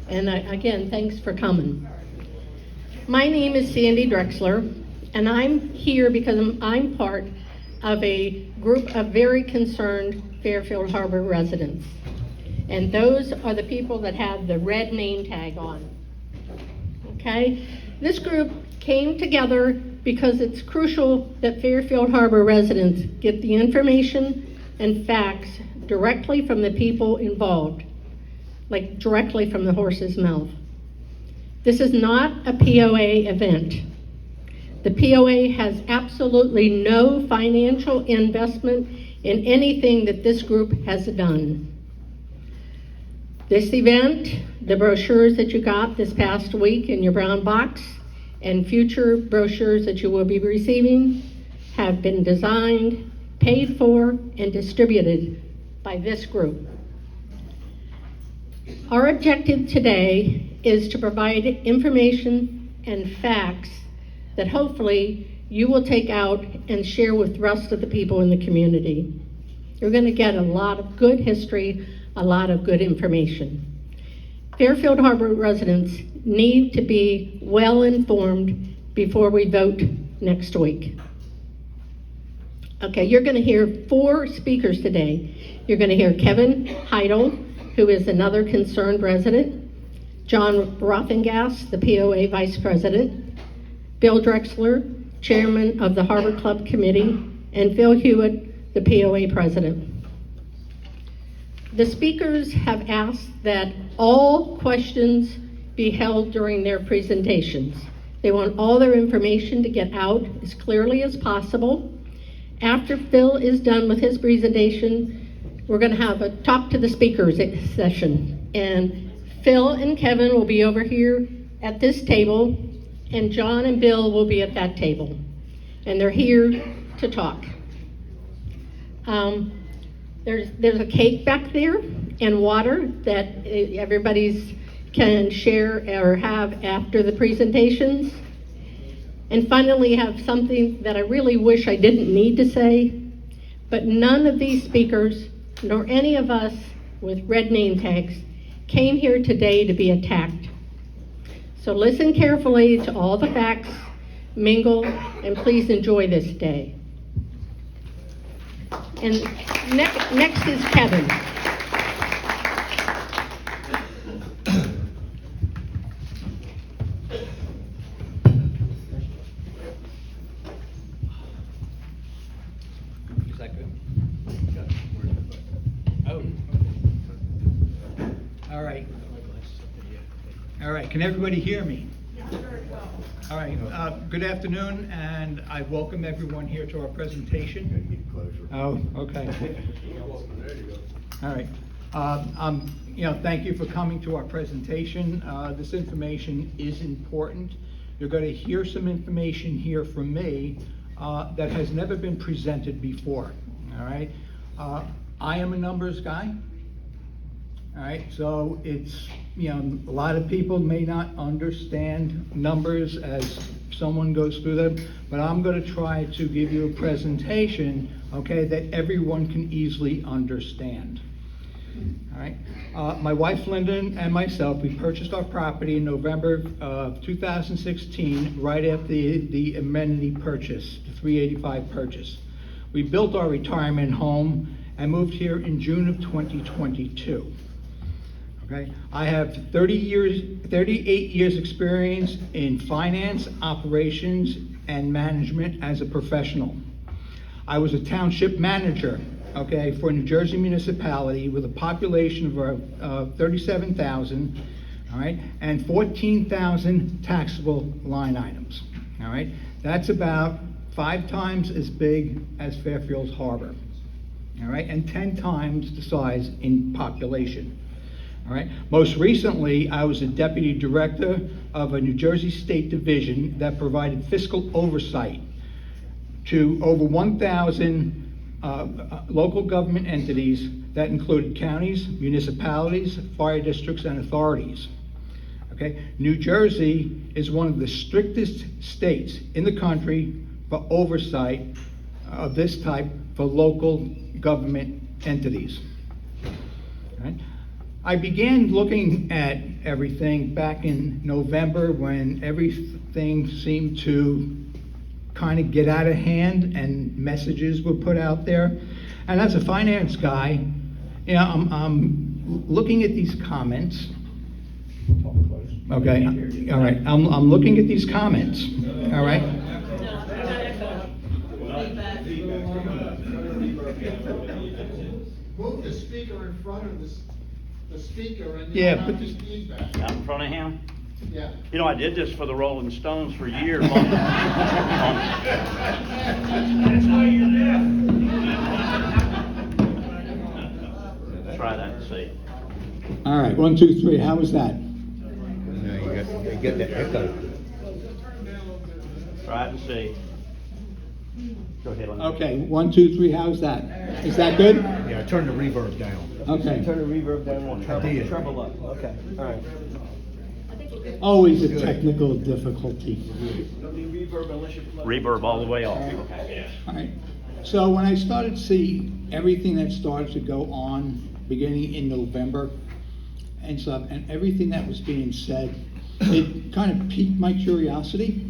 And again, thanks for coming. My name is Sandy Drexler, and I'm here because I'm part of a group of very concerned Fairfield Harbor residents. And those are the people that have the red name tag on. Okay? This group came together because it's crucial that Fairfield Harbor residents get the information and facts directly from the people involved, like directly from the horse's mouth. This is not a POA event. The POA has absolutely no financial investment in anything that this group has done. This event, the brochures that you got this past week in your brown box, and future brochures that you will be receiving have been designed, paid for, and distributed by this group. Our objective today is to provide information and facts that hopefully you will take out and share with the rest of the people in the community. You're going to get a lot of good history, a lot of good information. Fairfield Harbor residents need to be well informed before we vote next week. Okay, you're going to hear 4 speakers today. You're going to hear Kevin Heidel, who is another concerned resident, John Rothengas, the POA Vice President, Bill Drexler, Chairman of the Harbor Club Committee, and Phil Hewitt, the POA President. The speakers have asked that all questions be held during their presentations. They want all their information to get out as clearly as possible. After Phil is done with his presentation, we're going to have a talk to the speakers session. And Phil and Kevin will be over here at this table, and John and Bill will be at that table. And they're here to talk. There's a cake back there and water that everybody's can share or have after the presentations. And finally, have something that I really wish I didn't need to say, but none of these speakers, nor any of us with red name tags, came here today to be attacked. So listen carefully to all the facts, mingle, and please enjoy this day. And next is Kevin. Is that good? Oh. All right. All right, can everybody hear me? All right, good afternoon, and I welcome everyone here to our presentation. Oh, okay. All right. Thank you for coming to our presentation. This information is important. You're going to hear some information here from me that has never been presented before. All right. I am a numbers guy. All right, so it's, a lot of people may not understand numbers as someone goes through them, but I'm going to try to give you a presentation, okay, that everyone can easily understand. All right, my wife Linda and myself, we purchased our property in November of 2016, right after the amenity purchase, the 385 purchase. We built our retirement home and moved here in June of 2022. Okay. I have 38 years experience in finance, operations, and management as a professional. I was a township manager, okay, for a New Jersey municipality with a population of 37,000, all right, and 14,000 taxable line items, all right. That's about 5 times as big as Fairfield Harbor, all right, and 10 times the size in population. All right. Most recently, I was a deputy director of a New Jersey state division that provided fiscal oversight to over 1,000 local government entities that included counties, municipalities, fire districts, and authorities. Okay. New Jersey is one of the strictest states in the country for oversight of this type for local government entities. All right. I began looking at everything back in November when everything seemed to kind of get out of hand and messages were put out there. And as a finance guy, you know, I'm looking at these comments. Okay, all right, I'm looking at these comments, all right? Move the speaker in front of the speaker and Yeah, you'll but have his feedback. Out in front of him? Yeah. You know, I did this for the Rolling Stones for years. That's why you're deaf. Try that and see. All right, 1, 2, 3, how was that? No, you got that echo. Try it and see. Go ahead. Let me- Okay, 1, 2, 3, how's that? Is that good? Yeah, turn the reverb down. Okay. Turn the reverb down one. I did. Treble up. Okay. All right. Always a technical difficulty. No need reverb unless you plug. Reverb all the way off. All right, so when I started to see everything that started to go on beginning in November and stuff, and everything that was being said, it kind of piqued my curiosity.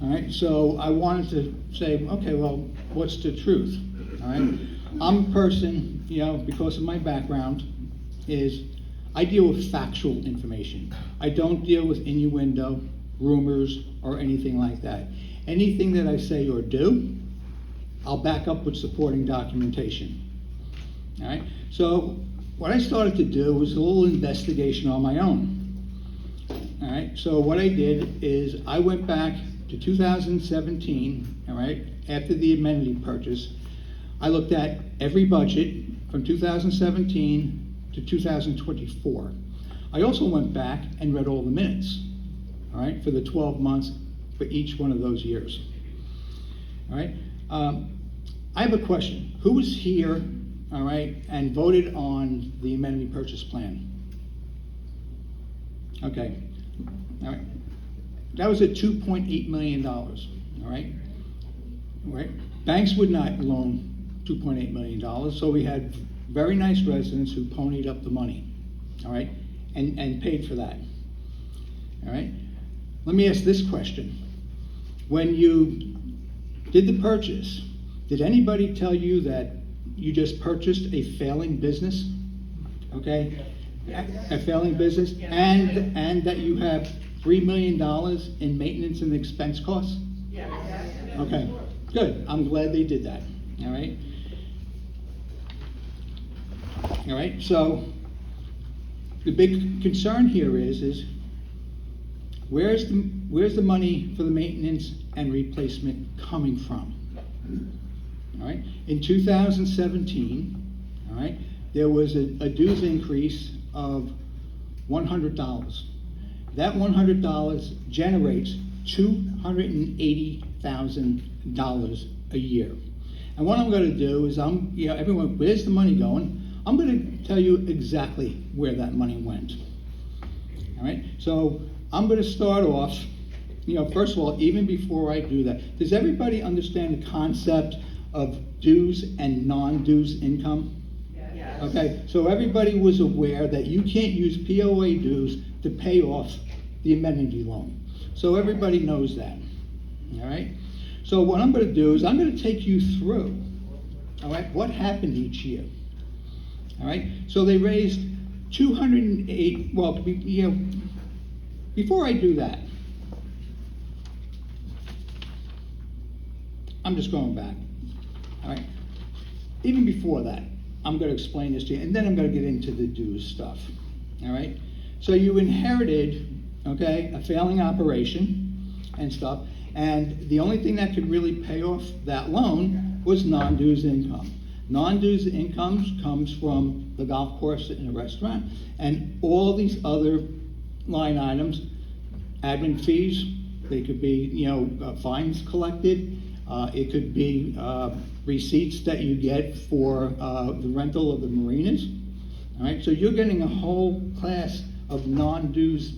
All right, so I wanted to say, okay, well, what's the truth? All right, I'm a person, you know, because of my background, is I deal with factual information. I don't deal with innuendo, rumors, or anything like that. Anything that I say or do, I'll back up with supporting documentation. All right, so what I started to do was a little investigation on my own. All right, so what I did is I went back to 2017, all right, after the amenity purchase. I looked at every budget from 2017 to 2024. I also went back and read all the minutes, all right, for the 12 months for each one of those years. All right, I have a question. Who was here, all right, and voted on the amenity purchase plan? Okay, all right. That was at $2.8 million, all right? All right. Banks would not loan $2.8 million, so we had very nice residents who ponied up the money, all right, and paid for that, all right? Let me ask this question. When you did the purchase, did anybody tell you that you just purchased a failing business, okay? A failing business, and that you have $3 million in maintenance and expense costs? Yes. Okay, good. I'm glad they did that, all right? All right, so the big concern here is where's the money for the maintenance and replacement coming from? All right, in 2017, all right, there was a dues increase of $100. That $100 generates $280,000 a year. And what I'm going to do is everyone, where's the money going? I'm going to tell you exactly where that money went. All right, so I'm going to start off, first of all, even before I do that, does everybody understand the concept of dues and non-dues income? Yes. Okay, so everybody was aware that you can't use POA dues to pay off the amenity loan. So everybody knows that, all right? So what I'm going to do is I'm going to take you through, all right, what happened each year, all right? So they raised 208, before I do that, I'm just going back, all right? Even before that, I'm going to explain this to you, and then I'm going to get into the dues stuff, all right? So you inherited, okay, a failing operation and stuff, and the only thing that could really pay off that loan was non-dues income. Non-dues income comes from the golf course and the restaurant, and all these other line items, admin fees, they could be, fines collected, it could be receipts that you get for the rental of the marinas, all right? So you're getting a whole class of non-dues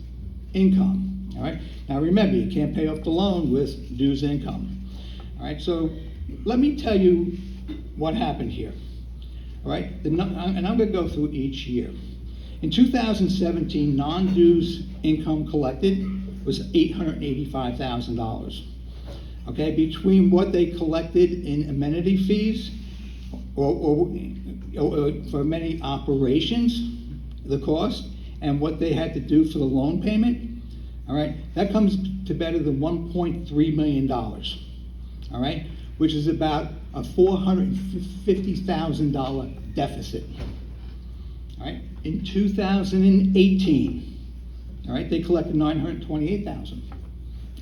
income, all right? Now remember, you can't pay off the loan with dues income, all right? So let me tell you what happened here, all right? And I'm gonna go through each year. In 2017, non-dues income collected was $885,000. Okay, between what they collected in amenity fees or for many operations, the cost, and what they had to do for the loan payment, all right, that comes to better than $1.3 million, all right, which is about a $450,000 deficit, all right. In 2018, all right, they collected $928,000,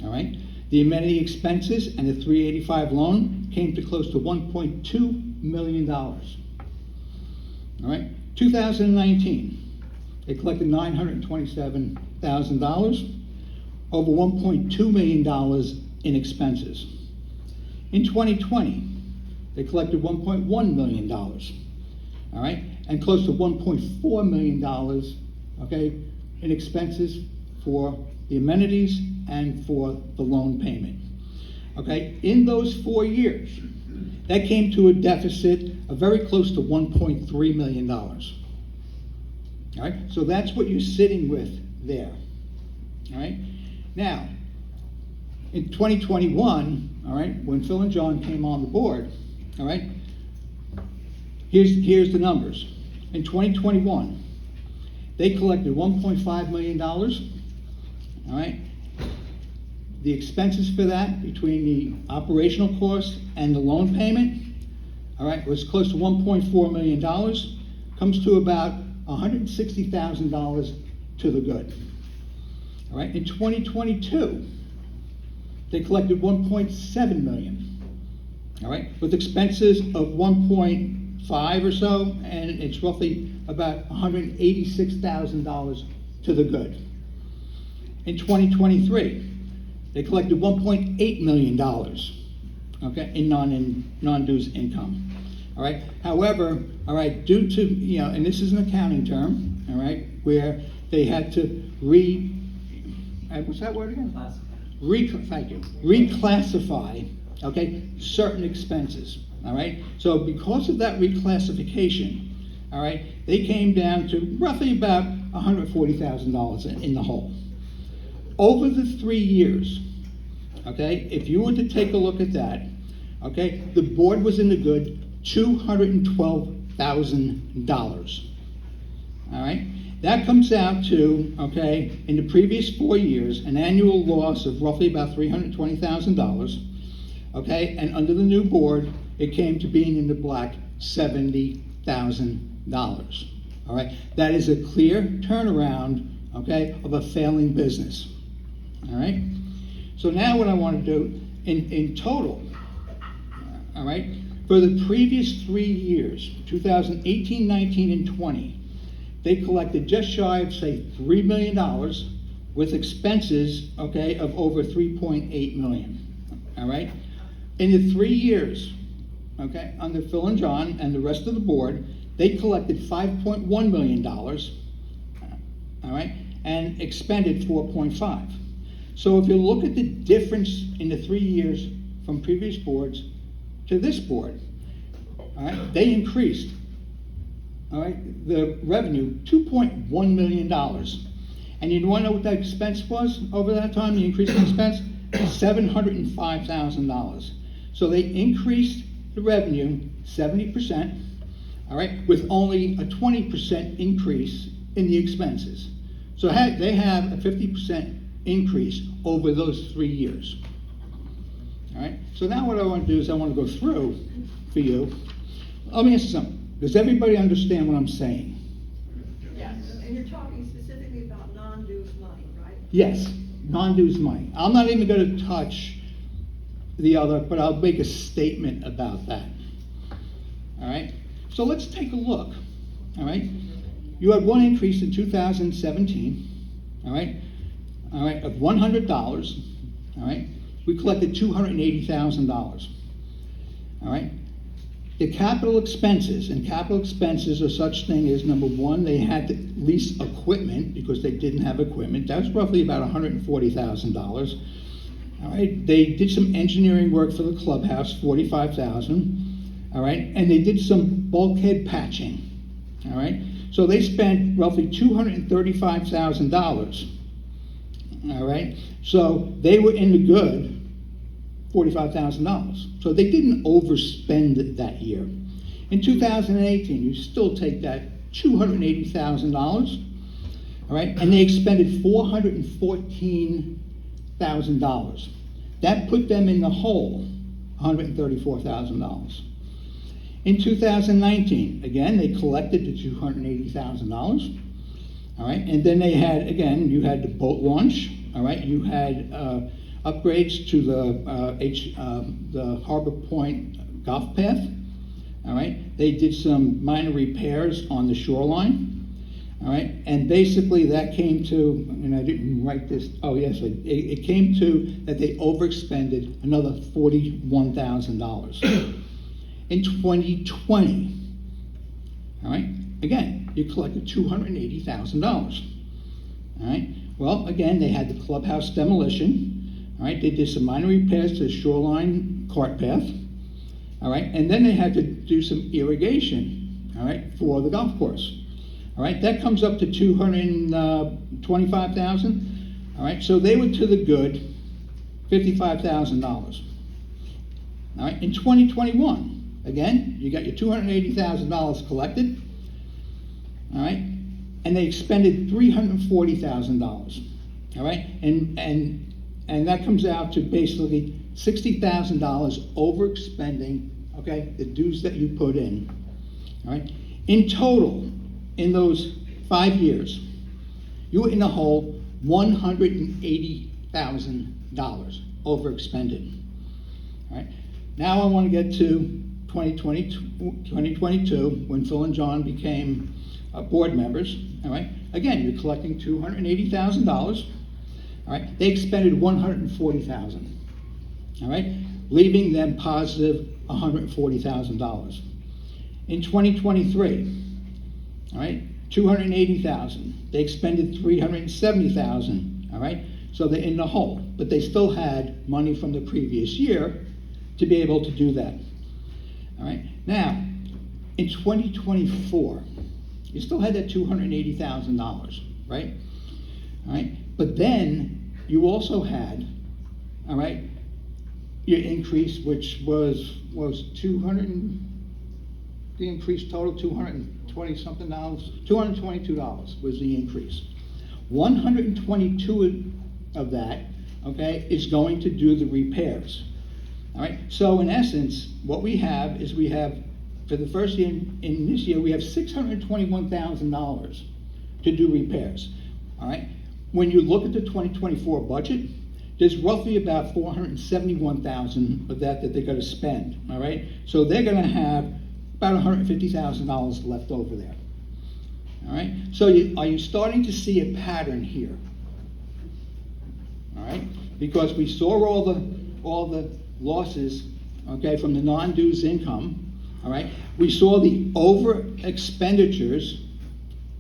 all right. The amenity expenses and the 385 loan came to close to $1.2 million, all right. 2019, they collected $927,000, over $1.2 million in expenses. In 2020, they collected $1.1 million, all right, and close to $1.4 million, okay, in expenses for the amenities and for the loan payment. Okay, in those 4 years, that came to a deficit of very close to $1.3 million. All right, so that's what you're sitting with there. All right, now, in 2021, all right, when Phil and John came on the board, all right, here's the numbers. In 2021, they collected $1.5 million, all right. The expenses for that, between the operational costs and the loan payment, all right, was close to $1.4 million, comes to about $160,000 to the good. All right, in 2022, they collected $1.7 million, all right, with expenses of 1.5 or so, and it's roughly about $186,000 to the good. In 2023, they collected $1.8 million, okay, in non-dues income. All right. However, all right, due to, you know, and this is an accounting term, all right, where they had to what's that word again? Thank you. Reclassify, okay, certain expenses. All right. So because of that reclassification, all right, they came down to roughly about $140,000 in the hole. Over the 3 years, okay, if you were to take a look at that, okay, the board was in the good $212,000. All right, that comes out to, okay, in the previous 4 years, an annual loss of roughly about $320,000. Okay, and under the new board, it came to being in the black $70,000. All right, that is a clear turnaround, okay, of a failing business. All right, so now what I want to do in total, all right, for the previous 3 years, 2018, 19, and 20, they collected just shy of, say, $3 million with expenses, okay, of over $3.8 million. All right, in the 3 years, okay, under Phil and John and the rest of the board, they collected $5.1 million, all right, and expended 4.5. So if you look at the difference in the 3 years from previous boards to this board, all right, they increased, all right, the revenue $2.1 million. And you want to know what that expense was over that time, the increase in expense? $705,000. So they increased the revenue 70%, all right, with only a 20% increase in the expenses. So they have a 50% increase over those 3 years. All right, so now what I want to do is I want to go through for you. Let me ask you something. Does everybody understand what I'm saying? Yes, and you're talking specifically about non-dues money, right? Yes, non-dues money. I'm not even going to touch the other, but I'll make a statement about that. All right, so let's take a look. All right, you had one increase in 2017, all right, of $100, all right. We collected $280,000, all right. The capital expenses, and capital expenses are such thing as, number one, they had to lease equipment because they didn't have equipment. That's roughly about $140,000. All right, they did some engineering work for the clubhouse, $45,000. All right, and they did some bulkhead patching. All right, So they spent roughly $235,000. All right, so they were in the good, $45,000. So they didn't overspend that year. In 2018, you still take that $280,000, all right, and they expended $414,000. That put them in the hole, $134,000. In 2019, again, they collected the $280,000. All right, and then they had, again, you had the boat launch, all right, you had upgrades to the Harbour Point golf path, all right, they did some minor repairs on the shoreline, all right, and basically that came to, and I didn't write this, oh yes, it came to that they overexpended another $41,000. In 2020, all right, again, you collected $280,000. All right. Well, again, they had the clubhouse demolition. All right. They did some minor repairs to the shoreline cart path. All right. And then they had to do some irrigation. All right, for the golf course. All right. That comes up to $225,000. All right. So they were to the good, $55,000. All right. In 2021, again, you got your $280,000 collected. All right, and they expended $340,000. All right, and that comes out to basically $60,000 overexpending. Okay, the dues that you put in. All right, in total, in those 5 years, you were in the hole $180,000 overexpended. All right, now I want to get to 2022 when Phil and John became board members. All right, again, you're collecting $280,000. All right, they expended $140,000. All right, leaving them positive $140,000. In 2023, all right, $280,000. They expended $370,000. All right, so they're in the hole, but they still had money from the previous year to be able to do that. All right, now in 2024. You still had that $280,000, right? All right, but then you also had, all right, your increase, which was 200. The increase total $220 something dollars, $222 was the increase. 122 of that, okay, is going to do the repairs. All right, so in essence, what we have is for the first year, in this year, we have $621,000 to do repairs. All right. When you look at the 2024 budget, there's roughly about $471,000 of that they're going to spend. All right. So they're going to have about $150,000 left over there. All right. So are you starting to see a pattern here? All right. Because we saw all the losses, okay, from the non-dues income. All right, we saw the over expenditures,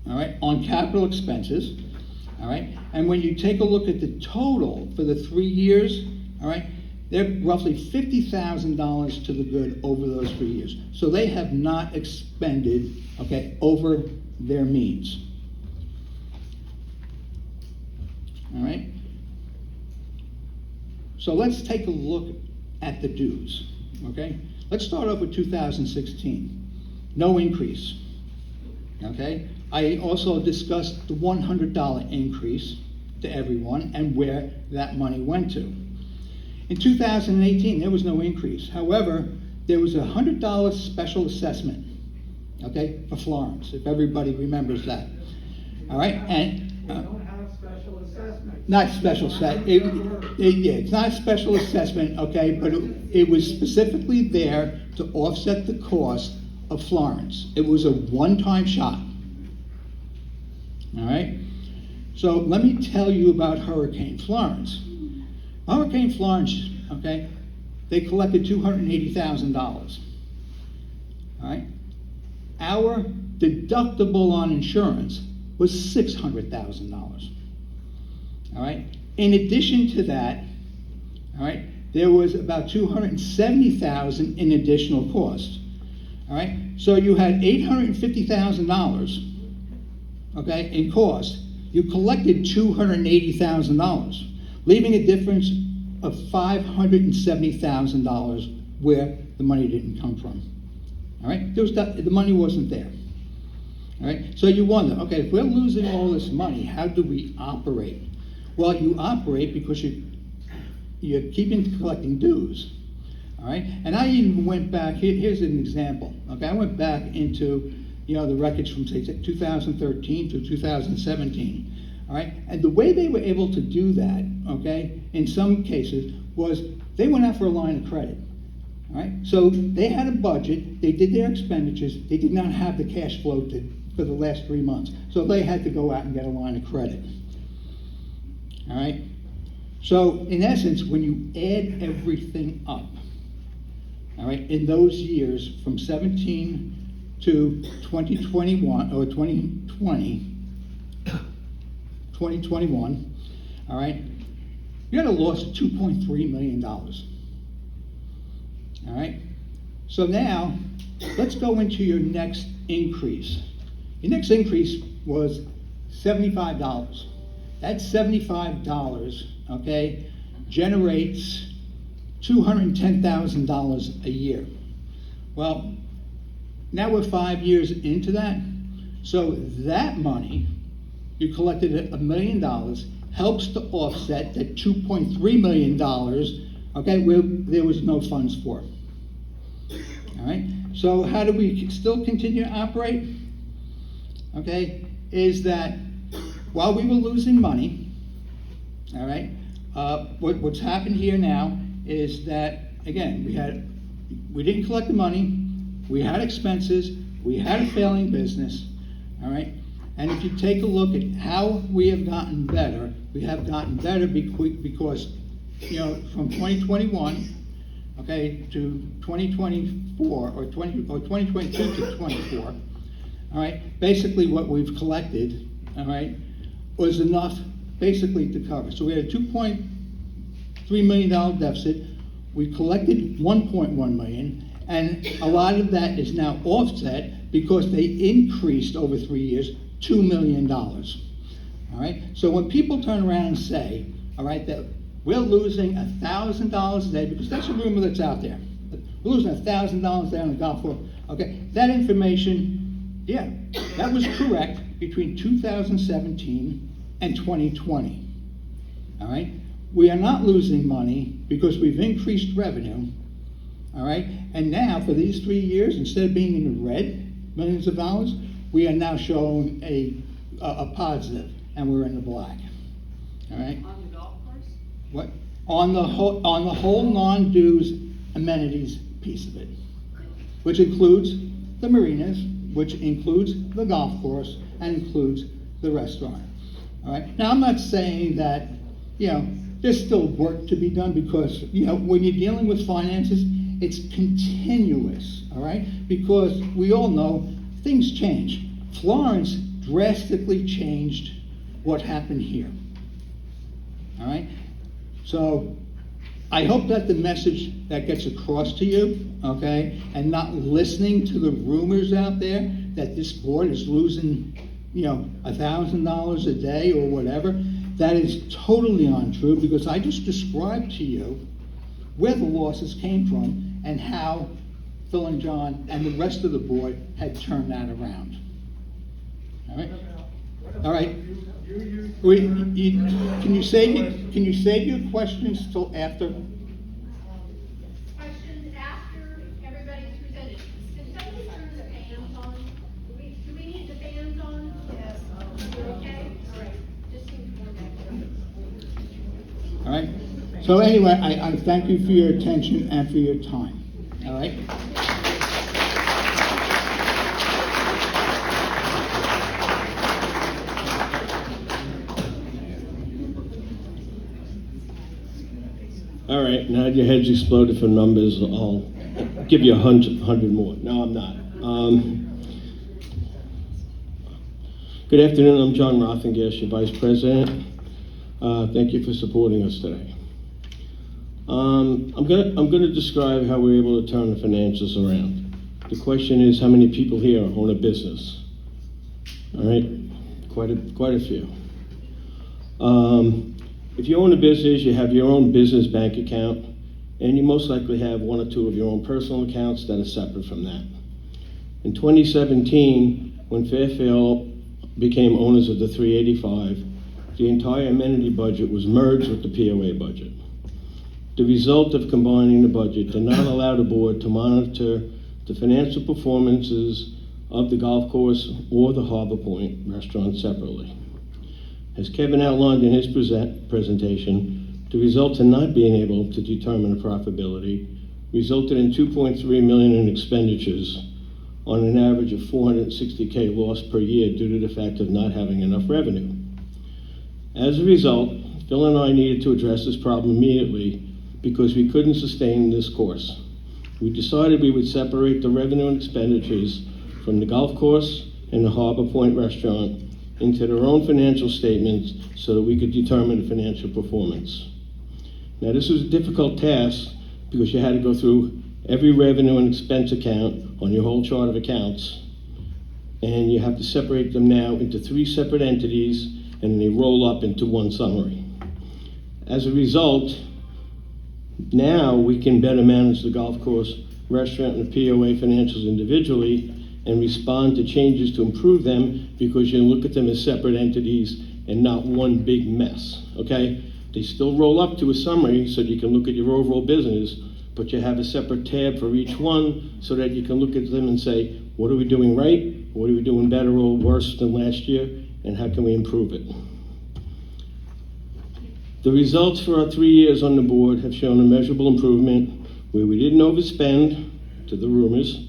all right, on capital expenses, all right, and when you take a look at the total for the 3 years, all right, they're roughly $50,000 to the good over those 3 years. So they have not expended, okay, over their means. All right. So let's take a look at the dues, okay? Let's start off with 2016. No increase, okay? I also discussed the $100 increase to everyone and where that money went to. In 2018, there was no increase. However, there was a $100 special assessment, okay, for Florence, if everybody remembers that. All right, and not special assessment. Yeah, it's not a special assessment, okay, but it was specifically there to offset the cost of Florence. It was a one-time shot. All right. So let me tell you about Hurricane Florence. Hurricane Florence, okay, they collected $280,000. All right. Our deductible on insurance was $600,000. All right. In addition to that, all right, there was about $270,000 in additional costs. All right. So you had $850,000, okay, in cost, you collected $280,000, leaving a difference of $570,000 where the money didn't come from. All right, the money wasn't there. All right, so you wonder, okay, if we're losing all this money, how do we operate? Well, you operate because you're keeping collecting dues. All right, and I even went back. Here's an example. Okay, I went back into the records from say 2013 to 2017. All right, and the way they were able to do that, okay, in some cases was they went out for a line of credit. All right, so they had a budget, they did their expenditures, they did not have the cash flow for the last 3 months, so they had to go out and get a line of credit. All right, so in essence, when you add everything up, all right, in those years from 17 to 2021 or 2021, all right, you had a loss of $2.3 million. All right, so now let's go into your next increase. Your next increase was $75. That $75, okay, generates $210,000 a year. Well, now we're 5 years into that, so that money, you collected $1 million, helps to offset that $2.3 million, okay, where there was no funds for. All right, so how do we still continue to operate? Okay, is that while we were losing money, all right, what's happened here now is that, again, we didn't collect the money, we had expenses, we had a failing business, all right, and if you take a look at how we have gotten better, we have gotten better because, from 2021, okay, to 2024, or 2022 to 24, all right, basically what we've collected, all right, was enough basically to cover. So we had a $2.3 million deficit, we collected $1.1 million, and a lot of that is now offset because they increased over 3 years $2 million. All right, so when people turn around and say, all right, that we're losing $1,000 a day, because that's a rumor that's out there. We're losing $1,000 down the golf course. Okay, that information, yeah, that was correct between 2017 and 2020. All right, we are not losing money because we've increased revenue. All right, and now for these 3 years, instead of being in the red, millions of dollars, we are now showing a positive, and we're in the black. All right. On the golf course? What? On the whole non-dues amenities piece of it, which includes the marinas, which includes the golf course, and includes the restaurant. All right. Now, I'm not saying that, there's still work to be done because, when you're dealing with finances, it's continuous, all right? Because we all know things change. Florence drastically changed what happened here, all right? So I hope that the message that gets across to you, okay, and not listening to the rumors out there that this board is losing, $1,000 a day or whatever, that is totally untrue because I just described to you where the losses came from and how Phil and John and the rest of the board had turned that around. All right? All right. Can you save your questions till after? Questions after everybody's presented. Can somebody turn the fans on? Do we need the fans on? Yes. Okay? All right. Just seems more All right. So anyway, I thank you for your attention and for your time. All right. All right, now your head's exploded for numbers. I'll give you 100 more. No, I'm not. Good afternoon. I'm John Rothengas, your Vice President. Thank you for supporting us today. I'm gonna describe how we're able to turn the financials around. The question is, how many people here own a business? All right. The quite a few. If you own a business, you have your own business bank account, and you most likely have one or two of your own personal accounts that are separate from that. In 2017, when Fairfield became owners of the 385, the entire amenity budget was merged with the POA budget. The result of combining the budget did not allow the board to monitor the financial performances of the golf course or the Harbour Point restaurant separately. As Kevin outlined in his presentation, the results in not being able to determine the profitability resulted in $2.3 million in expenditures on an average of $460K loss per year due to the fact of not having enough revenue. As a result, Phil and I needed to address this problem immediately because we couldn't sustain this course. We decided we would separate the revenue and expenditures from the golf course and the Harbour Point restaurant into their own financial statements so that we could determine the financial performance. Now, this was a difficult task because you had to go through every revenue and expense account on your whole chart of accounts, and you have to separate them now into 3 separate entities, and they roll up into one summary. As a result, now we can better manage the golf course, restaurant, and the POA financials individually and respond to changes to improve them because you look at them as separate entities and not one big mess, okay? They still roll up to a summary so that you can look at your overall business, but you have a separate tab for each one so that you can look at them and say, what are we doing right? What are we doing better or worse than last year? And how can we improve it? The results for our 3 years on the board have shown a measurable improvement where we didn't overspend, to the rumors,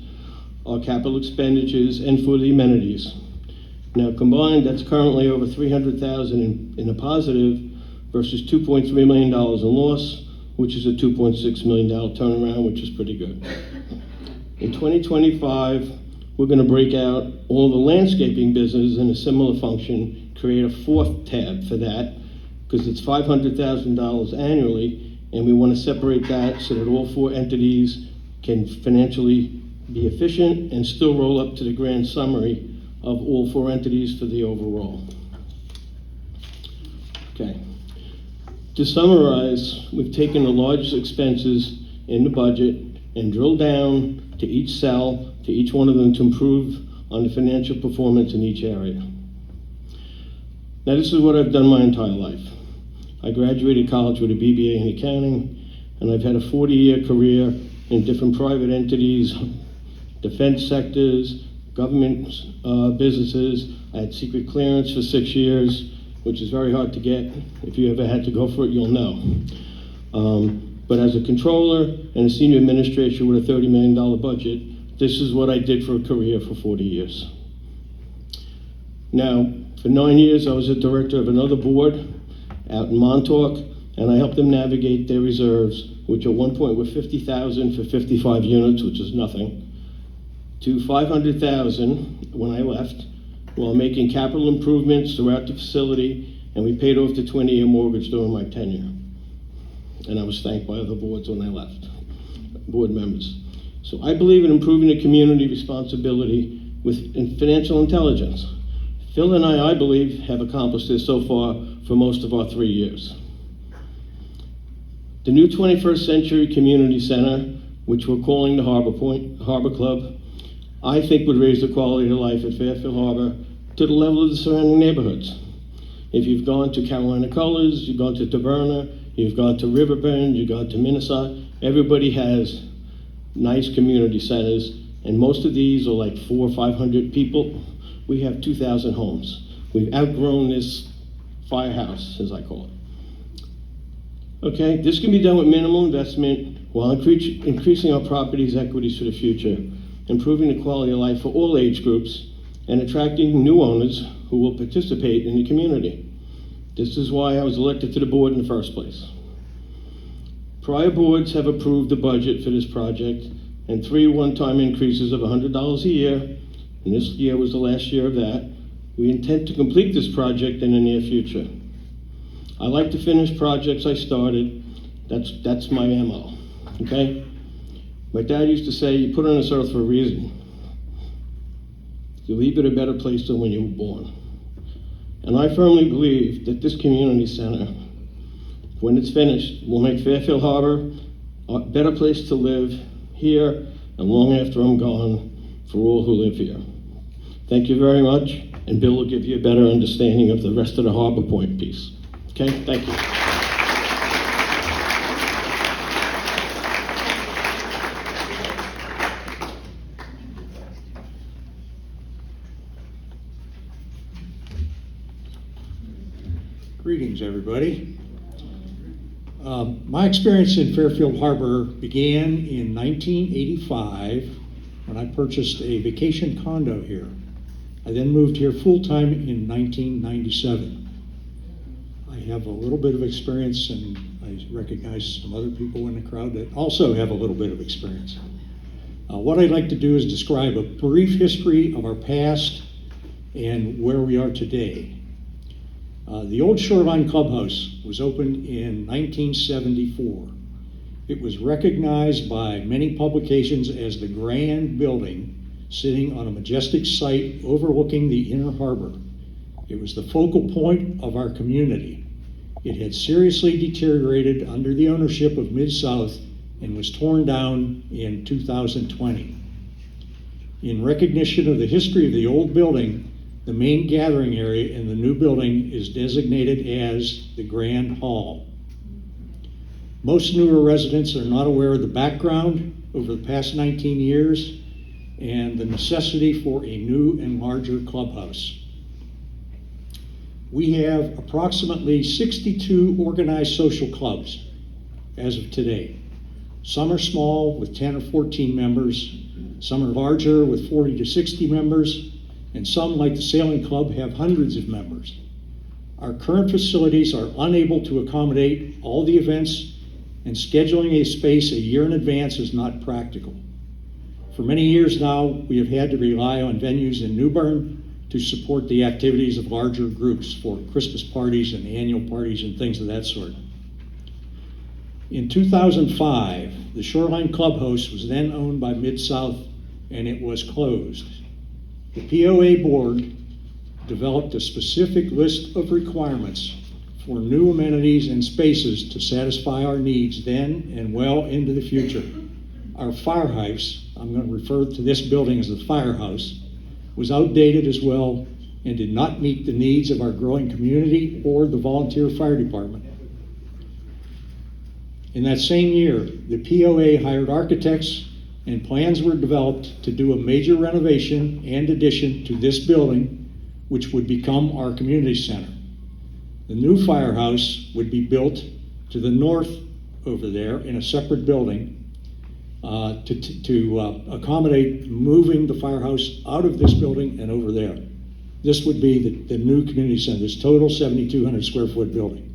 our capital expenditures and for the amenities. Now combined, that's currently over $300,000 in a positive versus $2.3 million in loss, which is a $2.6 million turnaround, which is pretty good. In 2025, we're going to break out all the landscaping business in a similar function, create a 4th tab for that, because it's $500,000 annually, and we want to separate that so that all 4 entities can financially be efficient and still roll up to the grand summary of all 4 entities for the overall. Okay. To summarize, we've taken the largest expenses in the budget and drilled down to each cell, to each one of them to improve on the financial performance in each area. Now, this is what I've done my entire life. I graduated college with a BBA in accounting, and I've had a 40-year career in different private entities, defense sectors, government businesses. I had secret clearance for 6 years, which is very hard to get. If you ever had to go for it, you'll know. But as a controller and a senior administrator with a $30 million budget, this is what I did for a career for 40 years. Now, for 9 years, I was a director of another board out in Montauk, and I helped them navigate their reserves, which at one point were $50,000 for 55 units, which is nothing, to $500,000 when I left, while making capital improvements throughout the facility, and we paid off the 20-year mortgage during my tenure. And I was thanked by other boards when I left, board members. So I believe in improving the community responsibility with financial intelligence. Phil and I believe, have accomplished this so far for most of our 3 years. The new 21st Century Community Center, which we're calling the Harbor Club, I think would raise the quality of life at Fairfield Harbor to the level of the surrounding neighborhoods. If you've gone to Carolina Colors, you've gone to Taberna, you've gone to Riverbend, you've gone to Minnesota, everybody has nice community centers, and most of these are like 400 or 500 people. We have 2,000 homes. We've outgrown this firehouse, as I call it. Okay, this can be done with minimal investment while increasing our property's equities for the future, improving the quality of life for all age groups, and attracting new owners who will participate in the community. This is why I was elected to the board in the first place. Prior boards have approved the budget for this project and 3 one-time increases of $100 a year, and this year was the last year of that. We intend to complete this project in the near future. I like to finish projects I started. That's my MO, okay? My dad used to say, you put on this earth for a reason. You leave it a better place than when you were born. And I firmly believe that this community center, when it's finished, will make Fairfield Harbor a better place to live here and long after I'm gone for all who live here. Thank you very much, and Bill will give you a better understanding of the rest of the Harbor Point piece. Okay, thank you. Greetings, everybody. My experience in Fairfield Harbor began in 1985 when I purchased a vacation condo here. I then moved here full-time in 1997. I have a little bit of experience, and I recognize some other people in the crowd that also have a little bit of experience. What I'd like to do is describe a brief history of our past and where we are today. The old Shoreline Clubhouse was opened in 1974. It was recognized by many publications as the grand building sitting on a majestic site overlooking the inner harbor. It was the focal point of our community. It had seriously deteriorated under the ownership of Mid-South and was torn down in 2020. In recognition of the history of the old building, the main gathering area in the new building is designated as the Grand Hall. Most newer residents are not aware of the background over the past 19 years and the necessity for a new and larger clubhouse. We have approximately 62 organized social clubs as of today. Some are small with 10 or 14 members, some are larger with 40 to 60 members, and some, like the Sailing Club, have hundreds of members. Our current facilities are unable to accommodate all the events, and scheduling a space a year in advance is not practical. For many years now, we have had to rely on venues in New Bern to support the activities of larger groups for Christmas parties and annual parties and things of that sort. In 2005, the Shoreline Clubhouse was then owned by Mid-South, and it was closed. The POA board developed a specific list of requirements for new amenities and spaces to satisfy our needs then and well into the future. Our firehouse, I'm going to refer to this building as the firehouse, was outdated as well and did not meet the needs of our growing community or the volunteer fire department. In that same year, the POA hired architects, and plans were developed to do a major renovation and addition to this building, which would become our community center. The new firehouse would be built to the north over there in a separate building to accommodate moving the firehouse out of this building and over there. This would be the new community center, this total 7,200 square foot building.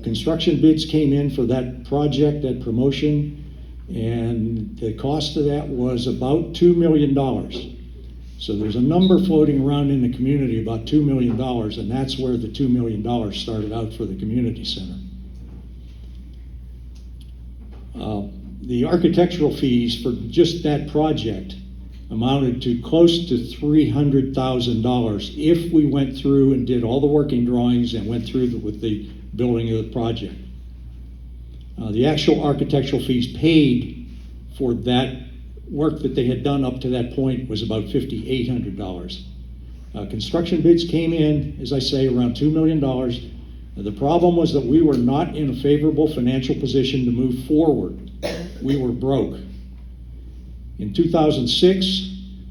Construction bids came in for that project, that promotion, and the cost of that was about $2 million. So there's a number floating around in the community about $2 million, and that's where the $2 million started out for the community center. The architectural fees for just that project amounted to close to $300,000 if we went through and did all the working drawings and went through with the building of the project. The actual architectural fees paid for that work that they had done up to that point was about $5,800. Construction bids came in, as I say, around $2 million. The problem was that we were not in a favorable financial position to move forward. We were broke. In 2006,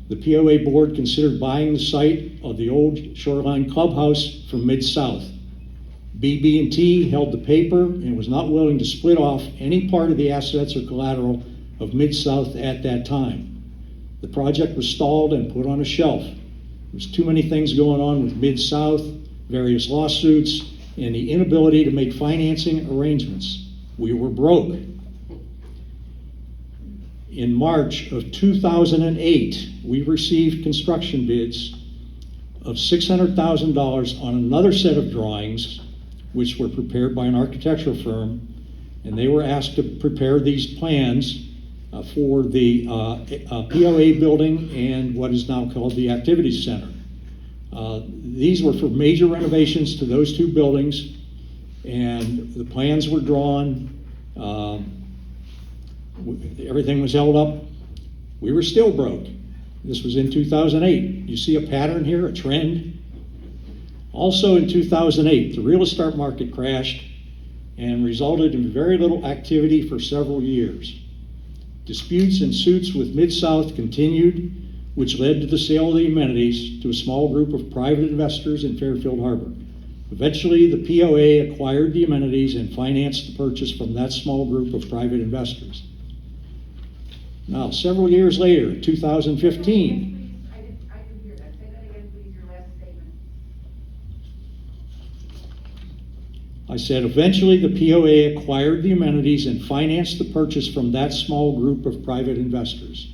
the POA board considered buying the site of the old Shoreline Clubhouse from Mid-South. BB&T held the paper and was not willing to split off any part of the assets or collateral of Mid-South at that time. The project was stalled and put on a shelf. There was too many things going on with Mid-South, various lawsuits, and the inability to make financing arrangements. We were broke. In March of 2008, we received construction bids of $600,000 on another set of drawings, which were prepared by an architectural firm, and they were asked to prepare these plans for the POA building and what is now called the Activities Center. These were for major renovations to those two buildings, and the plans were drawn. Everything was held up. We were still broke. This was in 2008. You see a pattern here, a trend? Also in 2008, the real estate market crashed and resulted in very little activity for several years. Disputes and suits with Mid-South continued, which led to the sale of the amenities to a small group of private investors in Fairfield Harbour. Eventually, the POA acquired the amenities and financed the purchase from that small group of private investors. Now, several years later, 2015, I didn't hear that. Say that again, please, your last statement. I said eventually the POA acquired the amenities and financed the purchase from that small group of private investors.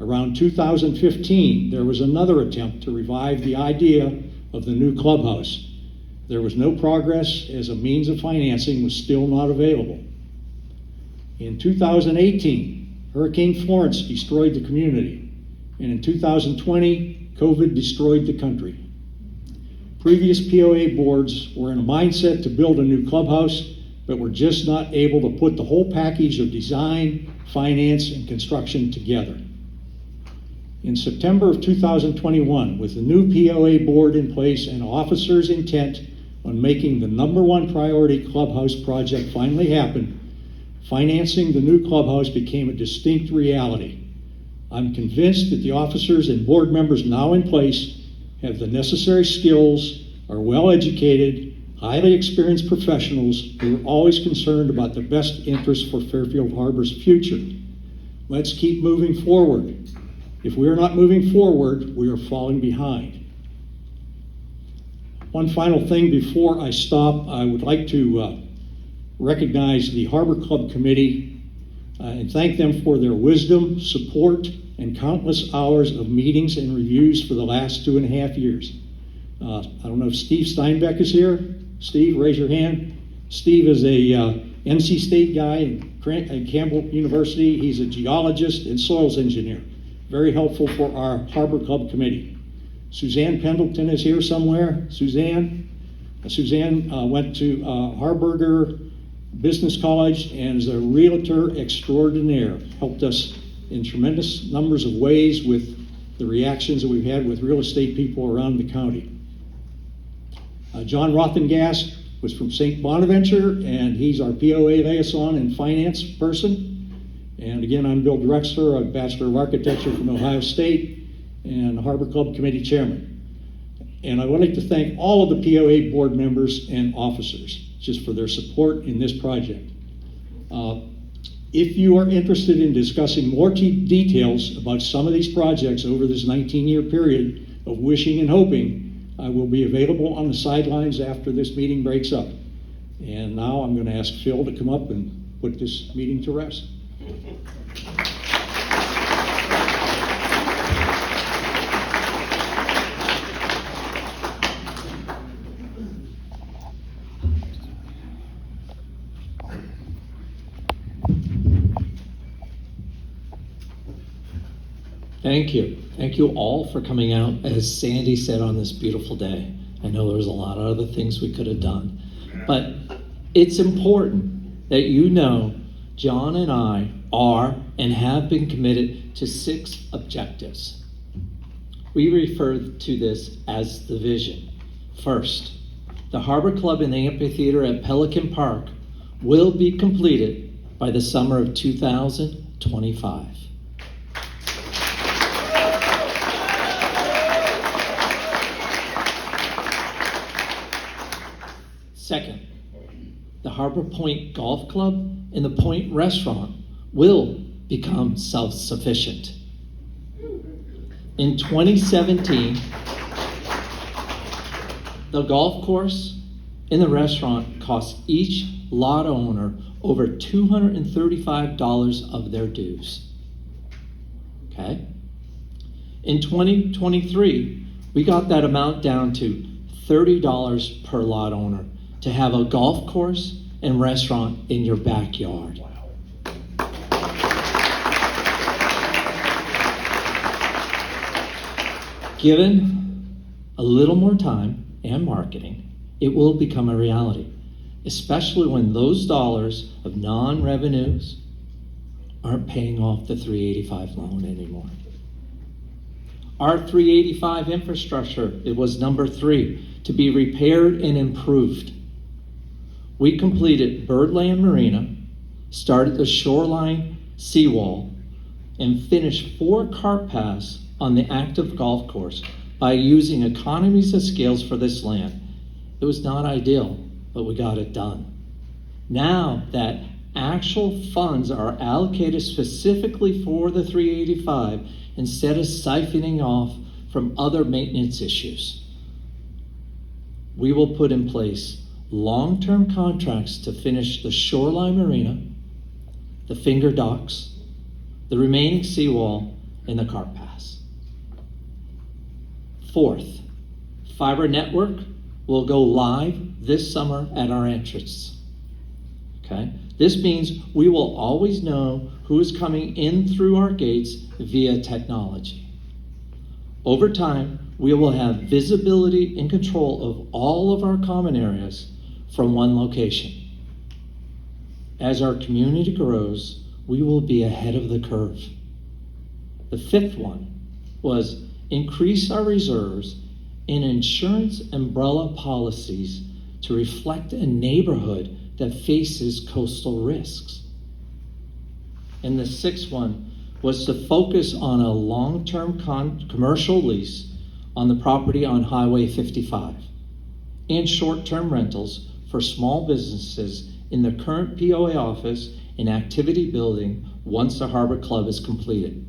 Around 2015, there was another attempt to revive the idea of the new clubhouse. There was no progress as a means of financing was still not available. In 2018, Hurricane Florence destroyed the community, and in 2020, COVID destroyed the country. Previous POA boards were in a mindset to build a new clubhouse, but were just not able to put the whole package of design, finance, and construction together. In September of 2021, with the new POA board in place and officers intent on making the #1 priority clubhouse project finally happen, financing the new clubhouse became a distinct reality. I'm convinced that the officers and board members now in place have the necessary skills, are well-educated, highly experienced professionals who are always concerned about the best interest for Fairfield Harbor's future. Let's keep moving forward. If we are not moving forward, we are falling behind. One final thing before I stop, I would like to recognize the Harbor Club Committee and thank them for their wisdom, support, and countless hours of meetings and reviews for the last 2.5 years. I don't know if Steve Steinbeck is here. Steve, raise your hand. Steve is a NC State guy at Campbell University. He's a geologist and soils engineer. Very helpful for our Harbor Club Committee. Suzanne Pendleton is here somewhere. Suzanne went to Harburger Business College and is a realtor extraordinaire. Helped us in tremendous numbers of ways with the reactions that we've had with real estate people around the county. John Rothengast was from St. Bonaventure, and he's our POA liaison and finance person. And again, I'm Bill Drexler, a Bachelor of Architecture from Ohio State, and Harbor Club Committee Chairman. And I would like to thank all of the POA board members and officers just for their support in this project. If you are interested in discussing more details about some of these projects over this 19-year period of wishing and hoping, I will be available on the sidelines after this meeting breaks up. And now I'm going to ask Phil to come up and put this meeting to rest. Thank you. Thank you all for coming out, as Sandy said, on this beautiful day. I know there was a lot of other things we could have done, but it's important that you know John and I are and have been committed to 6 objectives. We refer to this as the vision. First, the Harbor Club and Amphitheater at Pelican Park will be completed by the summer of 2025. Second, the Harbor Point Golf Club and the Point Restaurant will become self-sufficient. In 2017, the golf course and the restaurant cost each lot owner over $235 of their dues. Okay? In 2023, we got that amount down to $30 per lot owner to have a golf course and restaurant in your backyard. Wow. Given a little more time and marketing, it will become a reality, especially when those dollars of non-revenues aren't paying off the 385 loan anymore. Our 385 infrastructure, it was number 3, to be repaired and improved. We completed Birdland Marina, started the shoreline seawall, and finished 4 cart paths on the active golf course by using economies of scales for this land. It was not ideal, but we got it done. Now that actual funds are allocated specifically for the 385 instead of siphoning off from other maintenance issues, we will put in place long-term contracts to finish the shoreline marina, the finger docks, the remaining seawall, and the cart paths. 4th, fiber network will go live this summer at our entrance. Okay? This means we will always know who is coming in through our gates via technology. Over time, we will have visibility and control of all of our common areas from one location. As our community grows, we will be ahead of the curve. The 5th one was increase our reserves in insurance umbrella policies to reflect a neighborhood that faces coastal risks. And the 6th one was to focus on a long-term commercial lease on the property on Highway 55 and short-term rentals for small businesses in the current POA office and activity building once the Harbor Club is completed.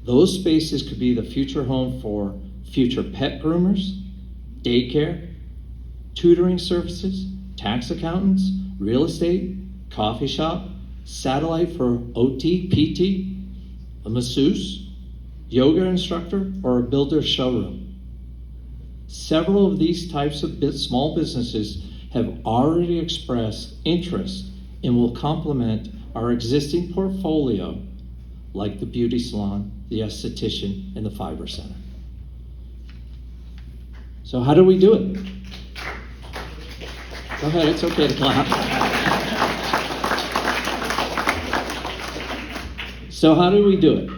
Those spaces could be the future home for future pet groomers, daycare, tutoring services, tax accountants, real estate, coffee shop, satellite for OT, PT, a masseuse, yoga instructor, or a builder showroom. Several of these types of small businesses have already expressed interest and will complement our existing portfolio, like the beauty salon, the esthetician, and the fiber center. So how do we do it? Go ahead, it's okay to clap. So how do we do it?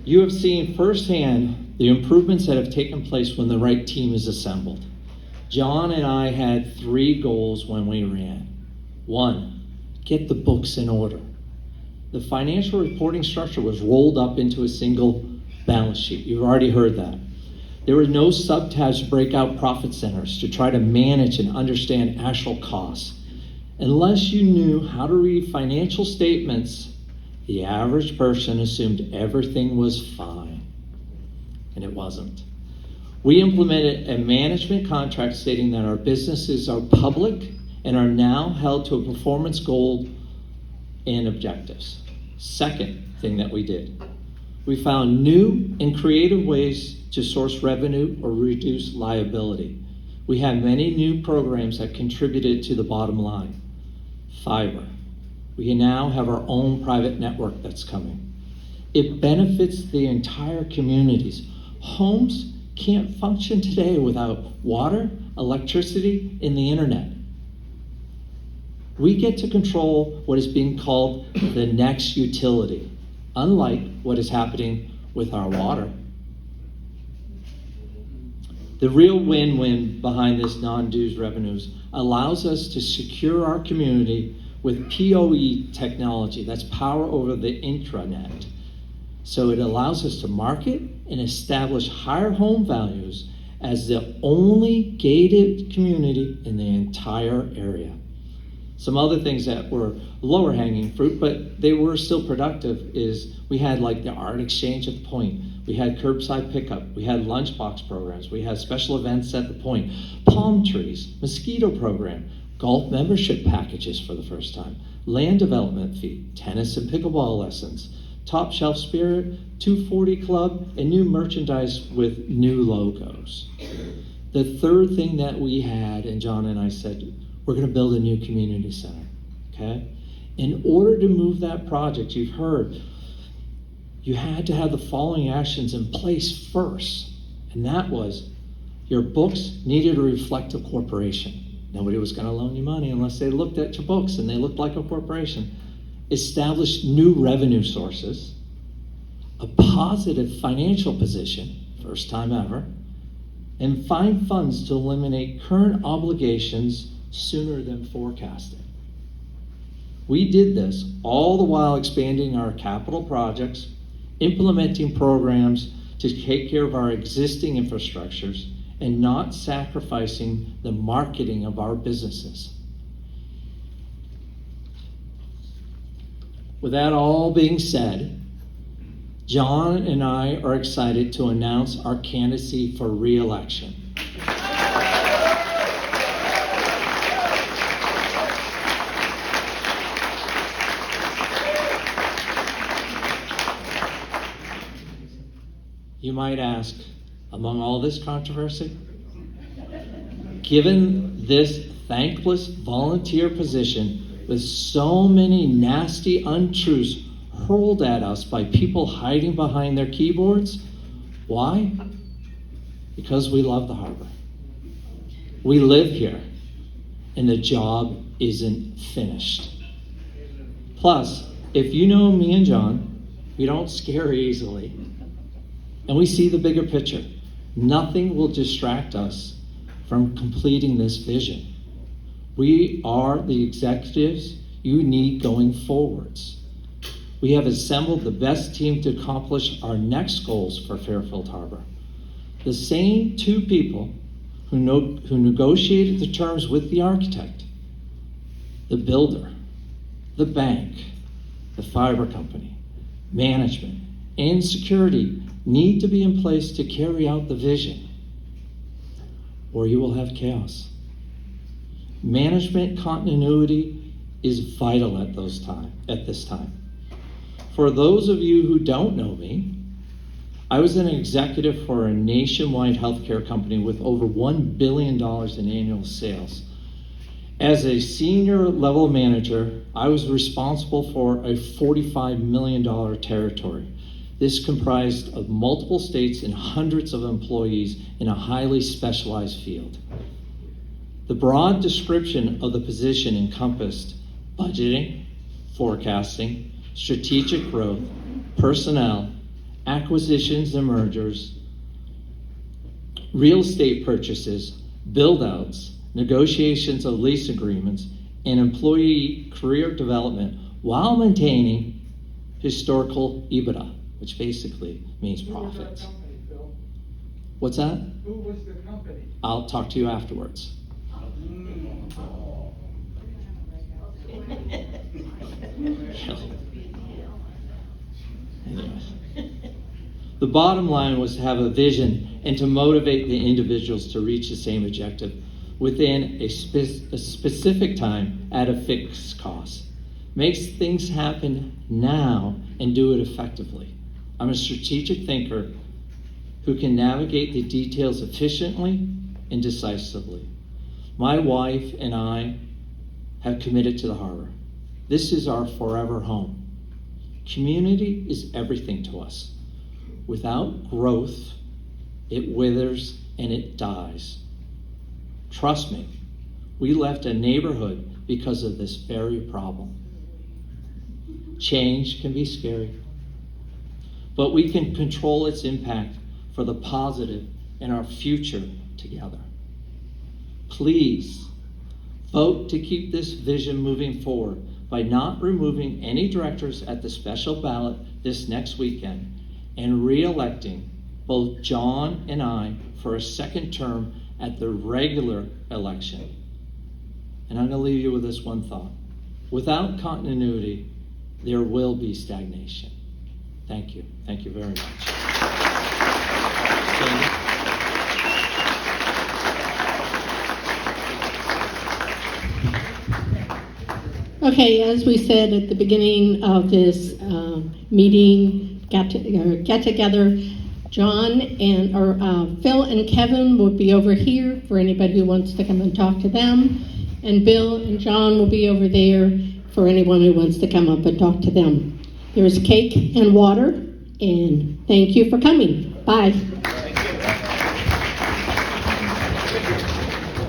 You have seen firsthand the improvements that have taken place when the right team is assembled. John and I had 3 goals when we ran. 1, get the books in order. The financial reporting structure was rolled up into a single balance sheet. You've already heard that. There were no subtabs to break out profit centers to try to manage and understand actual costs. Unless you knew how to read financial statements, the average person assumed everything was fine, and it wasn't. We implemented a management contract stating that our businesses are public and are now held to a performance goal and objectives. Second thing that we did, we found new and creative ways to source revenue or reduce liability. We have many new programs that contributed to the bottom line. Fiber. We now have our own private network that's coming. It benefits the entire communities. Homes can't function today without water, electricity, and the internet. We get to control what is being called the next utility, unlike what is happening with our water. The real win-win behind this non-dues revenues allows us to secure our community with PoE technology, that's power over the intranet. So it allows us to market and establish higher home values as the only gated community in the entire area. Some other things that were lower hanging fruit, but they were still productive, is we had like the art exchange at the point. We had curbside pickup. We had lunchbox programs. We had special events at the point. Palm trees, mosquito program, golf membership packages for the first time, land development fee, tennis and pickleball lessons, top shelf spirit, 240 club, and new merchandise with new logos. The third thing that we had, and John and I said, we're going to build a new community center, okay? In order to move that project, you've heard, you had to have the following actions in place first, and that was Your books needed to reflect a corporation. Nobody was going to loan you money unless they looked at your books and they looked like a corporation. Establish new revenue sources, a positive financial position, first time ever, and find funds to eliminate current obligations sooner than forecasted. We did this all the while expanding our capital projects, implementing programs to take care of our existing infrastructures, and not sacrificing the marketing of our businesses. With that all being said, John and I are excited to announce our candidacy for re-election. You might ask, among all this controversy, given this thankless volunteer position with so many nasty untruths hurled at us by people hiding behind their keyboards, why? Because we love the harbor. We live here, and the job isn't finished. Plus, if you know me and John, we don't scare easily. And we see the bigger picture. Nothing will distract us from completing this vision. We are the executives you need going forwards. We have assembled the best team to accomplish our next goals for Fairfield Harbor. The same two people who negotiated the terms with the architect, the builder, the bank, the fiber company, management, and security need to be in place to carry out the vision, or you will have chaos. Management continuity is vital at this time. For those of you who don't know me, I was an executive for a nationwide healthcare company with over $1 billion in annual sales. As a senior level manager, I was responsible for a $45 million territory. This comprised of multiple states and hundreds of employees in a highly specialized field. The broad description of the position encompassed budgeting, forecasting, strategic growth, personnel, acquisitions and mergers, real estate purchases, build-outs, negotiations of lease agreements, and employee career development while maintaining historical EBITDA, which basically means profits. Who was that company, Phil? What's that? Who was the company? I'll talk to you afterwards. Anyways. The bottom line was to have a vision and to motivate the individuals to reach the same objective within a specific time at a fixed cost. Makes things happen now and do it effectively. I'm a strategic thinker who can navigate the details efficiently and decisively. My wife and I have committed to the harbor. This is our forever home. Community is everything to us. Without growth, it withers and it dies. Trust me, we left a neighborhood because of this very problem. Change can be scary, but we can control its impact for the positive in our future together. Please vote to keep this vision moving forward by not removing any directors at the special ballot this next weekend and re-electing both John and I for a second term at the regular election. And I'm going to leave you with this one thought. Without continuity, there will be stagnation. Thank you. Thank you very much. Sandy? Okay, as we said at the beginning of this meeting, get together, John and Phil and Kevin will be over here for anybody who wants to come and talk to them, and Bill and John will be over there for anyone who wants to come up and talk to them. There's cake and water, and thank you for coming. Bye.